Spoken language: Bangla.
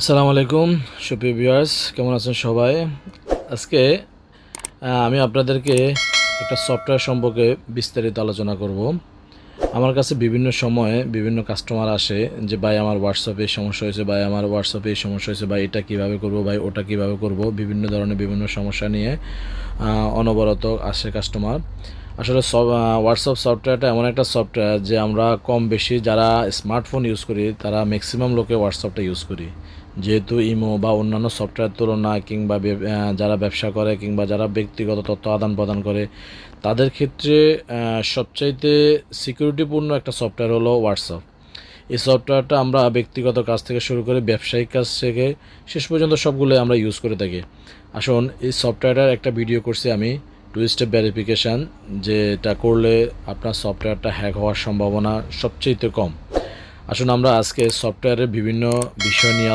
আসসালামু আলাইকুম সুপ্রিয় ভিউয়ার্স, কেমন আছেন সবাই? আজকে আমি আপনাদেরকে একটা সফটওয়্যার সম্পর্কে বিস্তারিত আলোচনা করব। আমার কাছে বিভিন্ন সময়ে বিভিন্ন কাস্টমার আসে যে ভাই আমার হোয়াটসঅ্যাপে এই সমস্যা হয়েছে, ভাই আমার হোয়াটসঅ্যাপে এই সমস্যা হয়েছে, ভাই এটা কীভাবে করব, ভাই ওটা কীভাবে করব, বিভিন্ন ধরনের বিভিন্ন সমস্যা নিয়ে অনবরত আসে কাস্টমার। আসলে হোয়াটসঅ্যাপ সফটওয়্যারটা এমন একটা সফটওয়্যার যে আমরা কম বেশি যারা স্মার্টফোন ইউজ করি তারা ম্যাক্সিমাম লোকে হোয়াটসঅ্যাপটা ইউজ করি। যেহেতু ইমো বা অন্যান্য সফটওয়্যার তুলনায় কিংবা যারা ব্যবসা করে কিংবা যারা ব্যক্তিগত তথ্য আদান প্রদান করে তাদের ক্ষেত্রে সবচাইতে সিকিউরিটিপূর্ণ একটা সফটওয়্যার হলো হোয়াটসঅ্যাপ। এই সফটওয়্যারটা আমরা ব্যক্তিগত কাজ থেকে শুরু করে ব্যবসায়িক কাজ থেকে শেষ পর্যন্ত সবগুলোই আমরা ইউজ করে থাকি। আসুন এই সফটওয়্যারটার একটা ভিডিও করছি আমি, টু স্টেপ ভেরিফিকেশান, যেটা করলে আপনার সফটওয়্যারটা হ্যাক হওয়ার সম্ভাবনা সবচেয়ে কম। আসুন আমরা আজকে সফটওয়্যারের বিভিন্ন বিষয় নিয়ে